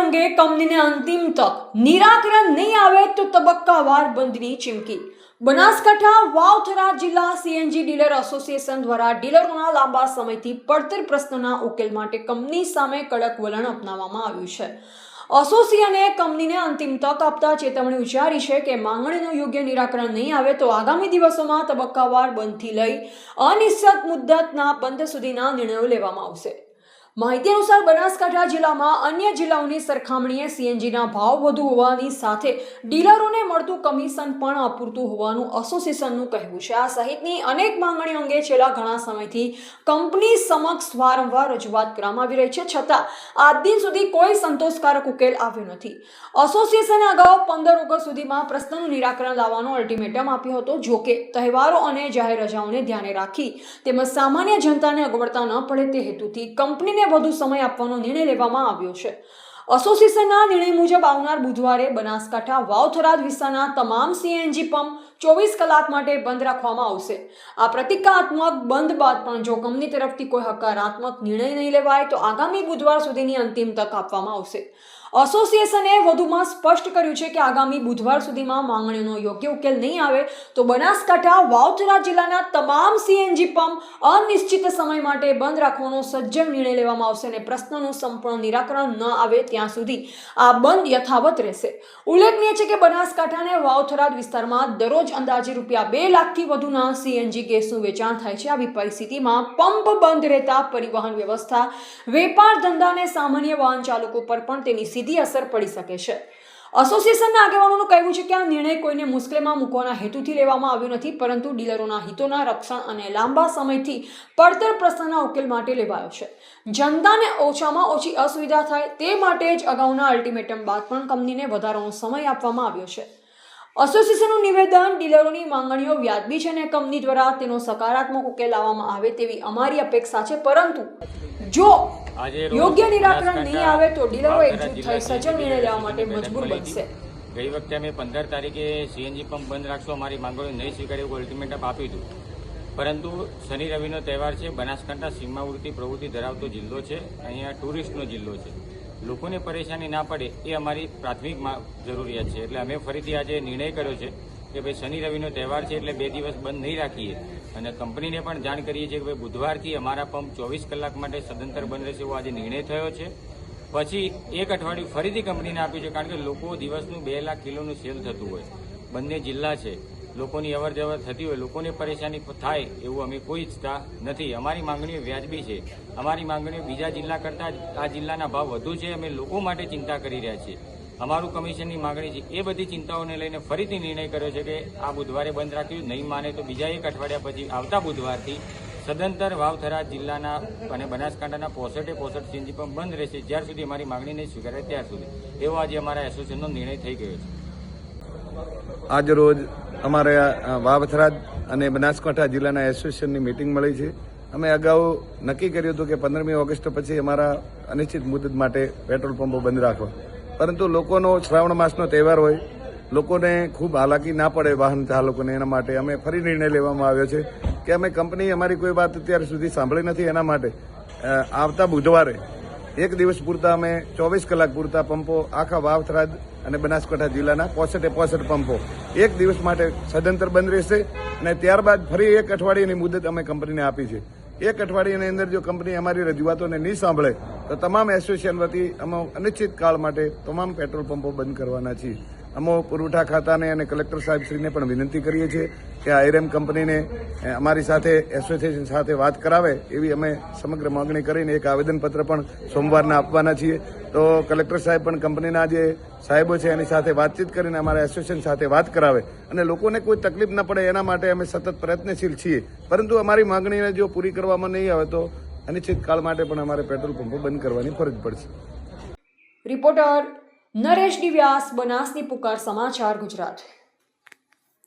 અંગે કંપનીને અંતિમ તક, નિરાકરણ નહીં આવે તો તબક્કાવાર બંધની ચીમકી। બનાસકાંઠા વાવથરા જિલ્લા સીએનજી ડીલર એસોસિએશન દ્વારા ડીલરોના લાંબા સમયથી પડતર પ્રશ્નોના ઉકેલ માટે કંપની સામે કડક વલણ અપનાવવામાં આવ્યું છે। એસોસિએશને કંપનીને અંતિમ તક આપતા ચેતવણી ઉચ્ચારી છે કે માંગણીનું યોગ્ય નિરાકરણ નહીં આવે તો આગામી દિવસોમાં તબક્કાવાર બંધથી લઈ અનિશ્ચિત મુદ્દતના બંધ સુધીના નિર્ણયો લેવામાં આવશે। માહિતી અનુસાર બનાસકાંઠા જિલ્લામાં અન્ય જિલ્લાઓની સરખામણીએ સીએનજીના ભાવ વધુ હોવાની સાથે ડીલરોને મળતું કમિશન પણ અપૂરતું હોવાનું એસોસિએશનનું કહેવું છે। આ સહિતની અનેક માંગણીઓ અંગે છેલ્લા ઘણા સમયથી કંપની સમક્ષ વારંવાર રજૂઆત કરવામાં આવી રહી છે, છતાં આજ દિન સુધી કોઈ સંતોષકારક ઉકેલ આવ્યો નથી। એસોસિએશને અગાઉ 15 ઓગસ્ટ સુધીમાં પ્રશ્નનું નિરાકરણ લાવવાનો અલ્ટિમેટમ આપ્યો હતો। જો કે તહેવારો અને જાહેર રજાઓને ધ્યાને રાખી તેમજ સામાન્ય જનતાને અગવડતા ન પડે તે હેતુથી કંપનીને વધુ સમય આપવાનો નિર્ણય લેવામાં આવ્યો છે। એસોસિએશનના નિર્ણય મુજબ આવનાર બુધવારે બનાસકાંઠા વાવથરાદ વિસ્તારના તમામ સીએનજી પંપ 24 કલાક માટે બંધ રાખવામાં આવશે। આ પ્રતિકાત્મક બંધ બાદ પણ જો કંપની તરફથી કોઈ હકારાત્મક નિર્ણય નહીં લેવાય તો આગામી બુધવાર સુધીની અંતિમ તક આપવામાં આવશે। એસોસિએશને વધુમાં સ્પષ્ટ કર્યું છે કે આગામી બુધવાર સુધીમાં માંગણીઓનો યોગ્ય ઉકેલ નહીં આવે તો બનાસકાંઠા વાવથરા જિલ્લાના તમામ સીએનજી પંપ અનિશ્ચિત સમય માટે બંધ રાખવાનો સજ્જડ નિર્ણય લેવામાં આવશે અને પ્રશ્નનું સંપૂર્ણ નિરાકરણ ન આવે ત્યાં સુધી આ બંધ યથાવત રહેશે। ઉલ્લેખનીય છે કે બનાસકાંઠા અને વાવથરા વિસ્તારમાં દરરોજ અંદાજે ₹2 લાખથી વધુના સીએનજી ગેસનું વેચાણ થાય છે। આવી પરિસ્થિતિમાં પંપ બંધ રહેતા પરિવહન વ્યવસ્થા, વેપાર ધંધા અને સામાન્ય વાહન ચાલકો પર પણ તેની સીધી અસર પડી શકે છે। એસોસિએશનના આગેવાનોનું કહેવું છે કે આ નિર્ણય કોઈને મુશ્કેલીમાં મૂકવાના હેતુથી લેવામાં આવ્યો નથી, પરંતુ ડીલરોના હિતોના રક્ષણ અને લાંબા સમયથી પડતર પ્રશ્નના ઉકેલ માટે લેવાયો છે। જનતાને ઓછામાં ઓછી અસુવિધા થાય તે માટે જ અગાઉના અલ્ટિમેટમ બાદ પણ કંપનીને વધારાનો સમય આપવામાં આવ્યો છે। એસોસિએશનનું નિવેદન, ડીલરોની માંગણીઓ વ્યાજબી છે અને કંપની દ્વારા તેનો સકારાત્મક ઉકેલ લાવવામાં આવે તેવી અમારી અપેક્ષા છે, પરંતુ જો યોગ્ય નિરાકરણ નહીં આવે તો ડીલરો એકજૂથ થઈ સજ્જડ નિર્ણય લેવા માટે મજબૂર બનશે। ગઈ વખતે અમે 15 તારીખે સીએનજી પંપ બંધ રાખશો, અમારી માંગણીઓ નહીં સ્વીકારે એવું અલ્ટિમેટમ આપ્યું હતું, પરંતુ શનિ રવિનો તહેવાર છે। બનાસકાંઠા સીમાવર્તી પ્રવૃત્તિ ધરાવતો જિલ્લો છે, અહીંયા ટુરિસ્ટનો જિલ્લો છે, લોકોને પરેશાની ના પડે એ અમારી પ્રાથમિક જરૂરિયાત છે। એટલે અમે ફરીથી આજે નિર્ણય કર્યો છે કે ભાઈ શનિ રવિનો તહેવાર છે એટલે 2 દિવસ બંધ નહીં રાખીએ અને કંપનીને પણ જાણ કરીએ છીએ કે ભાઈ બુધવારથી અમારા પંપ 24 કલાક માટે સદંતર બંધ રહેશે એવો આજે નિર્ણય થયો છે। પછી એક અઠવાડિયું ફરીથી કંપનીને આપ્યું છે, કારણ કે લોકો દિવસનું 2 લાખ કિલોનું સેલ થતું હોય, બંને જિલ્લા છે, લોકોની અવર જવર થતી હોય, લોકોને પરેશાની થાય એવું અમે કોઈ ઈચ્છતા નથી। અમારી માંગણીઓ વ્યાજબી છે, અમારી માંગણીઓ બીજા જિલ્લા કરતાં આ જિલ્લાના ભાવ વધુ છે, અમે લોકો માટે ચિંતા કરી રહ્યા છીએ, અમારું કમિશનની માંગણી છે। એ બધી ચિંતાઓને લઈને ફરીથી નિર્ણય કર્યો છે કે આ બુધવારે બંધ રાખ્યું, નહીં માને તો બીજા એક અઠવાડિયા પછી આવતા બુધવારથી સદંતર વાવથરા જિલ્લાના અને બનાસકાંઠાના 65 સીએનજી પંપ બંધ રહેશે, જ્યાર સુધી અમારી માંગણી નહીં સ્વીકારે ત્યાર સુધી, એવો આજે અમારા એસોસિએશનનો નિર્ણય થઈ ગયો છે। આજ રોજ અમારે વાવથરા અને બનાસકાંઠા જિલ્લાના એસોસિએશનની મિટિંગ મળી છે। અમે અગાઉ નક્કી કર્યું હતું કે 15મી ઓગસ્ટ પછી અમારા અનિશ્ચિત મુદત માટે પેટ્રોલ પંપો બંધ રાખવા, પરંતુ લોકોનો શ્રાવણ માસનો તહેવાર હોય, લોકોને ખૂબ હાલાકી ના પડે વાહન ચાલકોને, એના માટે અમે ફરી નિર્ણય લેવામાં આવ્યો છે કે અમે કંપની અમારી કોઈ વાત અત્યાર સુધી સાંભળી નથી, એના માટે આવતા બુધવારે એક દિવસ પૂરતા અમે 24 કલાક પૂરતા પંપો આખા વાવથરાદ અને બનાસકાંઠા જિલ્લાના 65 પંપો એક દિવસ માટે સદંતર બંધ રહેશે અને ત્યારબાદ ફરી એક અઠવાડિયાની મુદત અમે કંપનીને આપી છે। એક અઠવાડિયાની અંદર જો કંપની અમારી રજૂઆતોને નહીં સાંભળે તો તમામ એસોસિએશન વતી અમે અનિશ્ચિત કાળ માટે તમામ પેટ્રોલ પંપો બંધ કરવાના છીએ। અમે પુરવઠા ખાતાને અને કલેક્ટર સાહેબશ્રીને પણ વિનંતી કરીએ છીએ કે આઈરેમ કંપનીને અમારી સાથે એસોસિએશન સાથે વાત કરાવે એવી અમે સમગ્ર માંગણી કરીને એક આવેદનપત્ર પણ સોમવારના આપવાના છીએ। તો કલેક્ટર સાહેબ પણ કંપનીના જે સાહેબો છે એની સાથે વાતચીત કરીને અમારા એસોસિએશન સાથે વાત કરાવે અને લોકોને કોઈ તકલીફ ન પડે એના માટે અમે સતત પ્રયત્નશીલ છીએ, પરંતુ અમારી માંગણીને જો પૂરી કરવામાં નહીં આવે તો અનિશ્ચિત કાળ માટે પણ અમારે પેટ્રોલ પંપો બંધ કરવાની ફરજ પડશે। રિપોર્ટર નરેશ ડી વ્યાસ, બનાસની પુકાર સમાચાર, ગુજરાત।